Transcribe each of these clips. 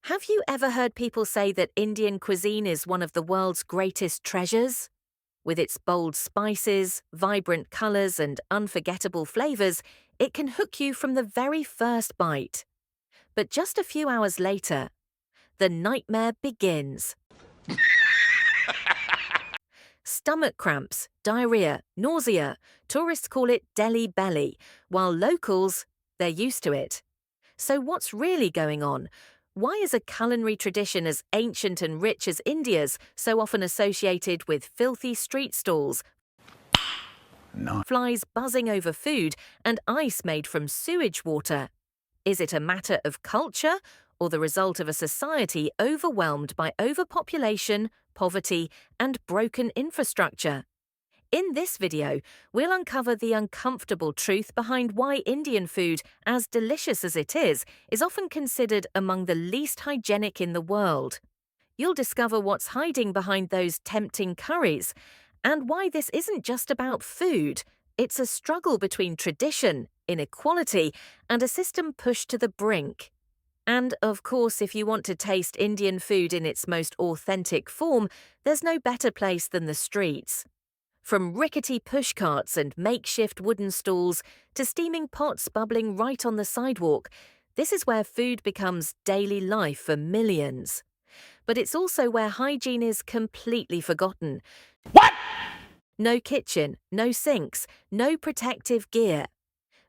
Have you ever heard people say that Indian cuisine is one of the world's greatest treasures? With its bold spices, vibrant colors, and unforgettable flavors, it can hook you from the very first bite. But just a few hours later, the nightmare begins. Stomach cramps, diarrhea, nausea. Tourists call it Delhi belly, while locals, they're used to it. So what's really going on? Why is a culinary tradition as ancient and rich as India's so often associated with filthy street stalls, No. flies buzzing over food, and ice made from sewage water? Is it a matter of culture or the result of a society overwhelmed by overpopulation, poverty, and broken infrastructure? In this video, we'll uncover the uncomfortable truth behind why Indian food, as delicious as it is often considered among the least hygienic in the world. You'll discover what's hiding behind those tempting curries, and why this isn't just about food. It's a struggle between tradition, inequality, and a system pushed to the brink. And, of course, if you want to taste Indian food in its most authentic form, there's no better place than the streets. From rickety pushcarts and makeshift wooden stalls to steaming pots bubbling right on the sidewalk, this is where food becomes daily life for millions. But it's also where hygiene is completely forgotten. What? No kitchen, no sinks, no protective gear.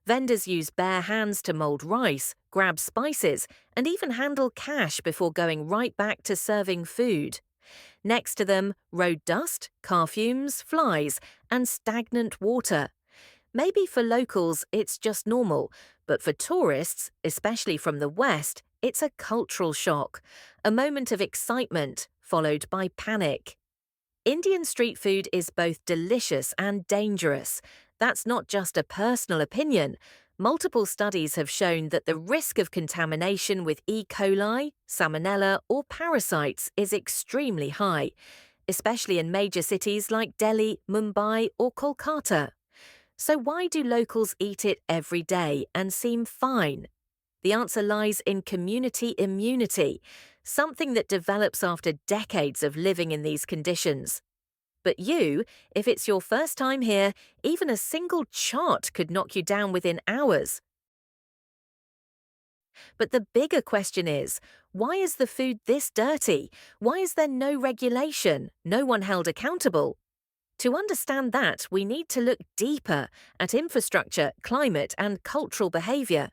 Vendors use bare hands to mold rice, grab spices, and even handle cash before going right back to serving food. Next to them, road dust, car fumes, flies, and stagnant water. Maybe for locals it's just normal, but for tourists, especially from the West, it's a cultural shock, a moment of excitement followed by panic. Indian street food is both delicious and dangerous. That's not just a personal opinion. Multiple studies have shown that the risk of contamination with E. coli, salmonella, or parasites is extremely high, especially in major cities like Delhi, Mumbai, or Kolkata. So why do locals eat it every day and seem fine? The answer lies in community immunity, something that develops after decades of living in these conditions. But you, if it's your first time here, even a single chart could knock you down within hours. But the bigger question is, why is the food this dirty? Why is there no regulation, no one held accountable? To understand that, we need to look deeper at infrastructure, climate, and cultural behavior.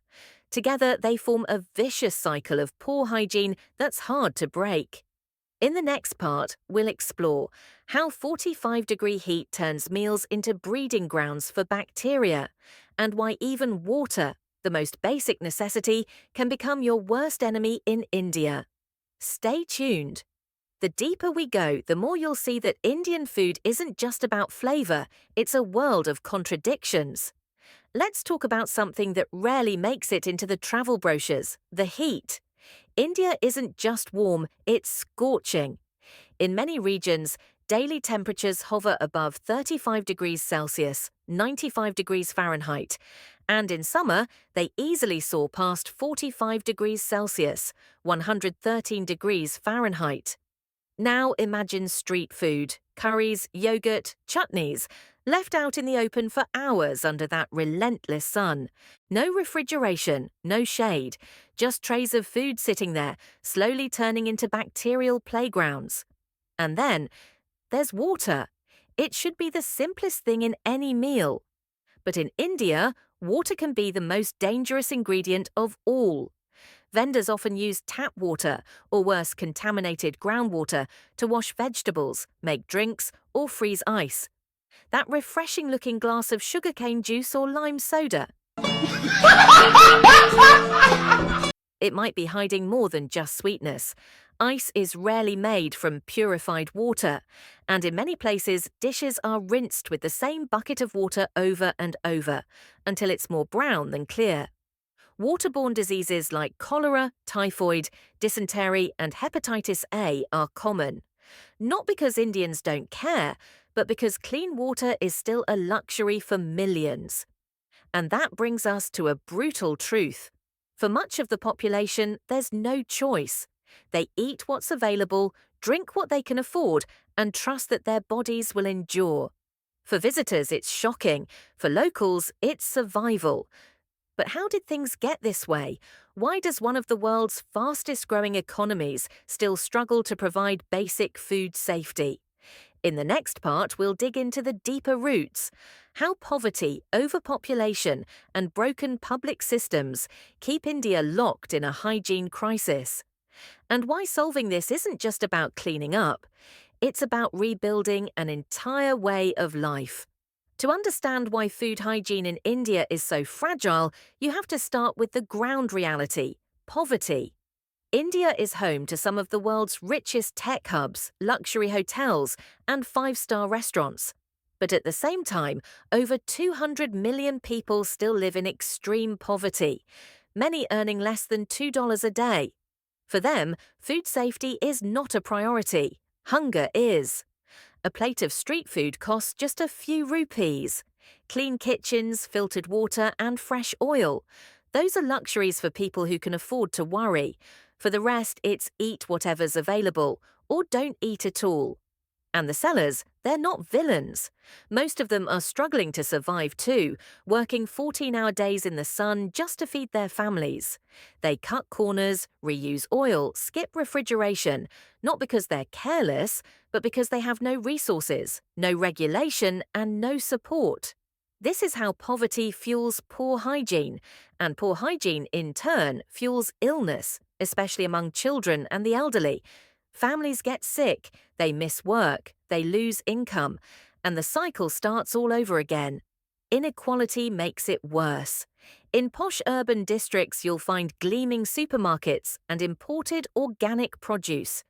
Together, they form a vicious cycle of poor hygiene that's hard to break. In the next part, we'll explore how 45-degree heat turns meals into breeding grounds for bacteria, and why even water, the most basic necessity, can become your worst enemy in India. Stay tuned. The deeper we go, the more you'll see that Indian food isn't just about flavor, it's a world of contradictions. Let's talk about something that rarely makes it into the travel brochures: the heat. India isn't just warm, it's scorching. In many regions, daily temperatures hover above 35 degrees Celsius, 95 degrees Fahrenheit, and in summer, they easily soar past 45 degrees Celsius, 113 degrees Fahrenheit. Now imagine street food, curries, yogurt, chutneys, left out in the open for hours under that relentless sun. No refrigeration, no shade, just trays of food sitting there, slowly turning into bacterial playgrounds. And then, there's water. It should be the simplest thing in any meal. But in India, water can be the most dangerous ingredient of all. Vendors often use tap water, or worse, contaminated groundwater, to wash vegetables, make drinks, or freeze ice. That refreshing-looking glass of sugarcane juice or lime soda. It might be hiding more than just sweetness. Ice is rarely made from purified water, and in many places, dishes are rinsed with the same bucket of water over and over, until it's more brown than clear. Waterborne diseases like cholera, typhoid, dysentery, and hepatitis A are common. Not because Indians don't care, but because clean water is still a luxury for millions. And that brings us to a brutal truth. For much of the population, there's no choice. They eat what's available, drink what they can afford, and trust that their bodies will endure. For visitors, it's shocking. For locals, it's survival. But how did things get this way? Why does one of the world's fastest growing economies still struggle to provide basic food safety? In the next part, we'll dig into the deeper roots. How poverty, overpopulation, and broken public systems keep India locked in a hygiene crisis. And why solving this isn't just about cleaning up, it's about rebuilding an entire way of life. To understand why food hygiene in India is so fragile, you have to start with the ground reality: poverty. India is home to some of the world's richest tech hubs, luxury hotels, and five-star restaurants. But at the same time, over 200 million people still live in extreme poverty, many earning less than $2 a day. For them, food safety is not a priority. Hunger is. A plate of street food costs just a few rupees. Clean kitchens, filtered water, and fresh oil. Those are luxuries for people who can afford to worry. For the rest, it's eat whatever's available, or don't eat at all. And the sellers, they're not villains. Most of them are struggling to survive too, working 14-hour days in the sun just to feed their families. They cut corners, reuse oil, skip refrigeration, not because they're careless, but because they have no resources, no regulation, and no support. This is how poverty fuels poor hygiene, and poor hygiene, in turn, fuels illness, especially among children and the elderly. Families get sick, they miss work, they lose income, and the cycle starts all over again. Inequality makes it worse. In posh urban districts, you'll find gleaming supermarkets and imported organic produce.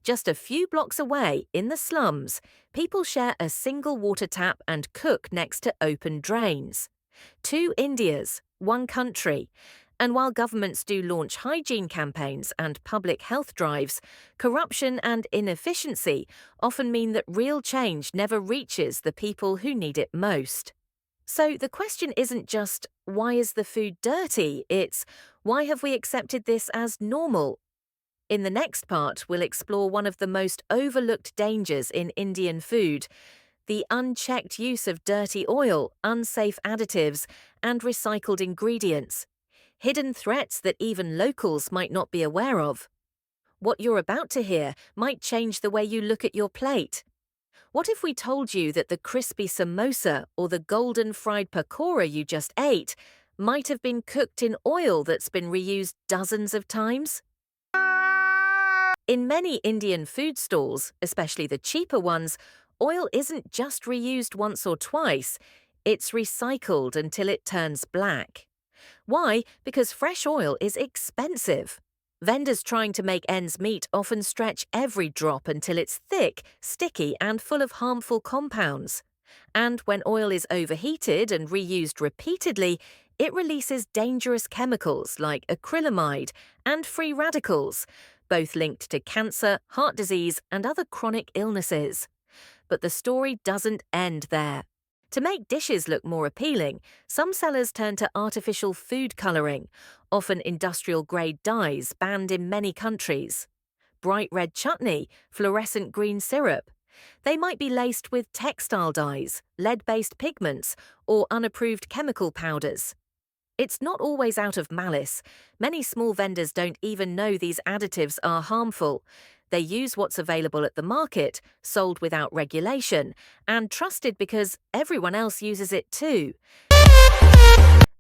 Just a few blocks away, in the slums, people share a single water tap and cook next to open drains. Two Indias, one country. And while governments do launch hygiene campaigns and public health drives, corruption and inefficiency often mean that real change never reaches the people who need it most. So the question isn't just, why is the food dirty? It's, why have we accepted this as normal? In the next part, we'll explore one of the most overlooked dangers in Indian food: the unchecked use of dirty oil, unsafe additives, and recycled ingredients. Hidden threats that even locals might not be aware of. What you're about to hear might change the way you look at your plate. What if we told you that the crispy samosa or the golden fried pakora you just ate might have been cooked in oil that's been reused dozens of times? In many Indian food stalls, especially the cheaper ones, oil isn't just reused once or twice, it's recycled until it turns black. Why? Because fresh oil is expensive. Vendors trying to make ends meet often stretch every drop until it's thick, sticky, and full of harmful compounds. And when oil is overheated and reused repeatedly, it releases dangerous chemicals like acrylamide and free radicals, both linked to cancer, heart disease, and other chronic illnesses. But the story doesn't end there. To make dishes look more appealing, some sellers turn to artificial food colouring, often industrial-grade dyes banned in many countries. Bright red chutney, fluorescent green syrup. They might be laced with textile dyes, lead-based pigments, or unapproved chemical powders. It's not always out of malice. Many small vendors don't even know these additives are harmful. They use what's available at the market, sold without regulation, and trusted because everyone else uses it too.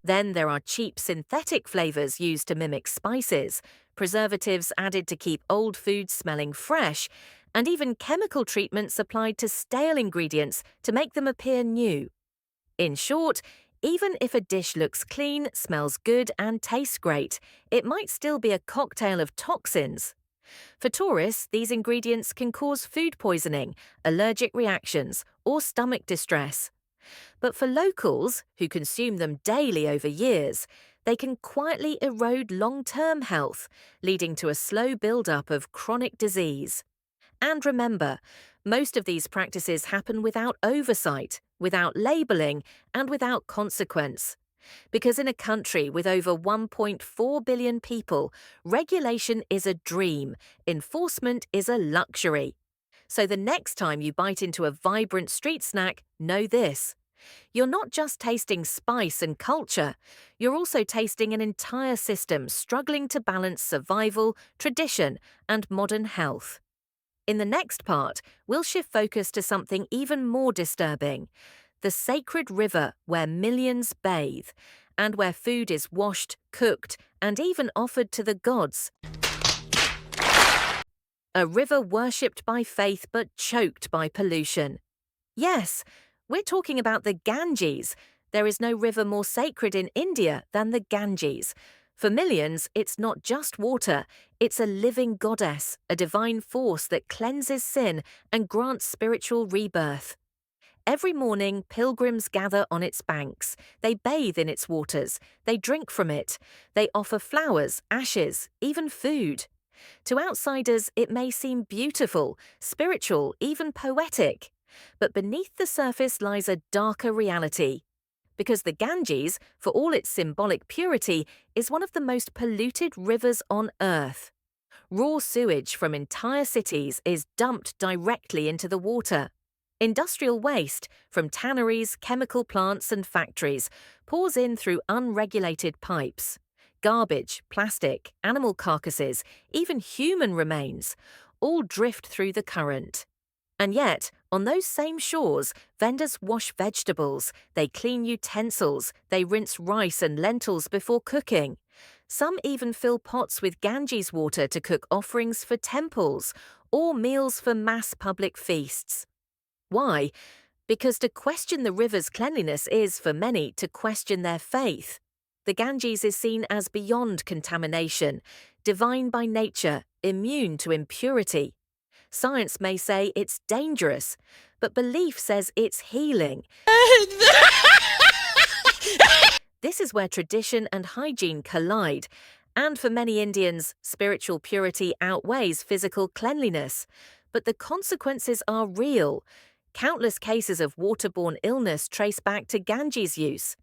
Then there are cheap synthetic flavors used to mimic spices, preservatives added to keep old foods smelling fresh, and even chemical treatments applied to stale ingredients to make them appear new. In short, even if a dish looks clean, smells good, and tastes great, it might still be a cocktail of toxins. For tourists, these ingredients can cause food poisoning, allergic reactions, or stomach distress. But for locals, who consume them daily over years, they can quietly erode long-term health, leading to a slow build-up of chronic disease. And remember, most of these practices happen without oversight, without labeling, and without consequence. Because in a country with over 1.4 billion people, regulation is a dream, enforcement is a luxury. So the next time you bite into a vibrant street snack, know this. You're not just tasting spice and culture, you're also tasting an entire system struggling to balance survival, tradition, and modern health. In the next part, we'll shift focus to something even more disturbing: the sacred river where millions bathe, and where food is washed, cooked, and even offered to the gods. A river worshipped by faith but choked by pollution. Yes, we're talking about the Ganges. There is no river more sacred in India than the Ganges. For millions, it's not just water, it's a living goddess, a divine force that cleanses sin and grants spiritual rebirth. Every morning, pilgrims gather on its banks. They bathe in its waters. They drink from it. They offer flowers, ashes, even food. To outsiders, it may seem beautiful, spiritual, even poetic. But beneath the surface lies a darker reality. Because the Ganges, for all its symbolic purity, is one of the most polluted rivers on Earth. Raw sewage from entire cities is dumped directly into the water. Industrial waste, from tanneries, chemical plants and factories, pours in through unregulated pipes. Garbage, plastic, animal carcasses, even human remains, all drift through the current. And yet, on those same shores, vendors wash vegetables, they clean utensils, they rinse rice and lentils before cooking. Some even fill pots with Ganges water to cook offerings for temples or meals for mass public feasts. Why? Because to question the river's cleanliness is, for many, to question their faith. The Ganges is seen as beyond contamination, divine by nature, immune to impurity. Science may say it's dangerous, but belief says it's healing. This is where tradition and hygiene collide, and for many Indians, spiritual purity outweighs physical cleanliness. But the consequences are real. Countless cases of waterborne illness trace back to Ganges use.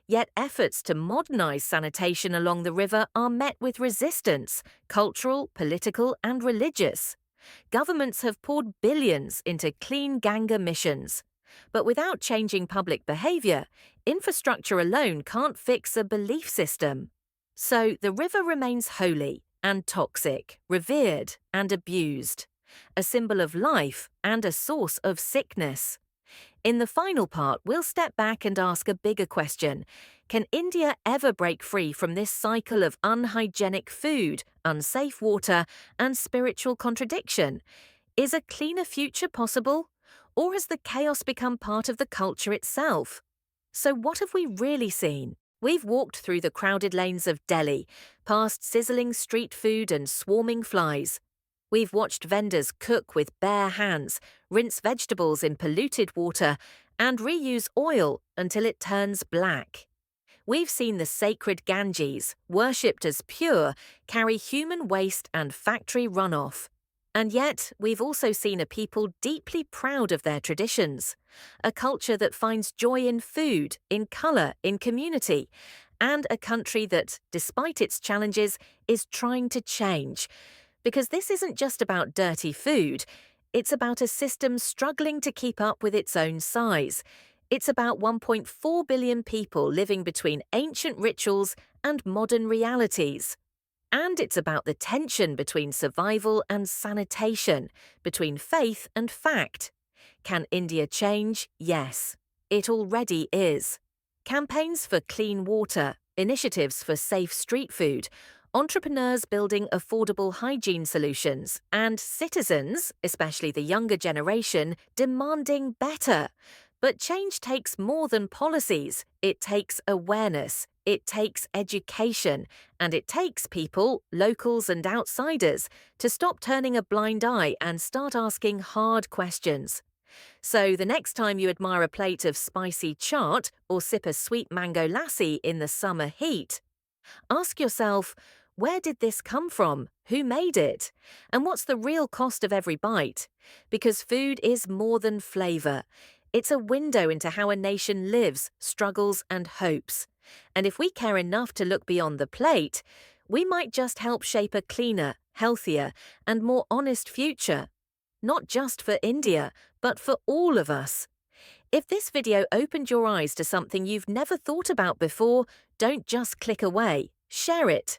Yet efforts to modernize sanitation along the river are met with resistance, cultural, political, and religious. Governments have poured billions into clean Ganga missions. But without changing public behavior, infrastructure alone can't fix a belief system. So the river remains holy and toxic, revered and abused, a symbol of life and a source of sickness. In the final part, we'll step back and ask a bigger question. Can India ever break free from this cycle of unhygienic food, unsafe water, and spiritual contradiction? Is a cleaner future possible? Or has the chaos become part of the culture itself? So what have we really seen? We've walked through the crowded lanes of Delhi, past sizzling street food and swarming flies. We've watched vendors cook with bare hands, rinse vegetables in polluted water, and reuse oil until it turns black. We've seen the sacred Ganges, worshipped as pure, carry human waste and factory runoff. And yet, we've also seen a people deeply proud of their traditions, a culture that finds joy in food, in colour, in community, and a country that, despite its challenges, is trying to change. Because this isn't just about dirty food, it's about a system struggling to keep up with its own size. It's about 1.4 billion people living between ancient rituals and modern realities. And it's about the tension between survival and sanitation, between faith and fact. Can India change? Yes. It already is. Campaigns for clean water, initiatives for safe street food, entrepreneurs building affordable hygiene solutions, and citizens, especially the younger generation, demanding better. But change takes more than policies. It takes awareness, it takes education, and it takes people, locals and outsiders, to stop turning a blind eye and start asking hard questions. So the next time you admire a plate of spicy chaat or sip a sweet mango lassi in the summer heat, ask yourself, where did this come from? Who made it? And what's the real cost of every bite? Because food is more than flavour. It's a window into how a nation lives, struggles and hopes. And if we care enough to look beyond the plate, we might just help shape a cleaner, healthier, and more honest future. Not just for India, but for all of us. If this video opened your eyes to something you've never thought about before, don't just click away. Share it.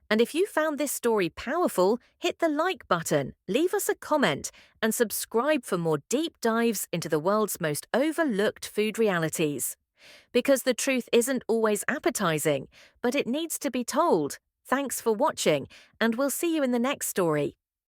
And if you found this story powerful, hit the like button, leave us a comment, and subscribe for more deep dives into the world's most overlooked food realities. Because the truth isn't always appetizing, but it needs to be told. Thanks for watching, and we'll see you in the next story.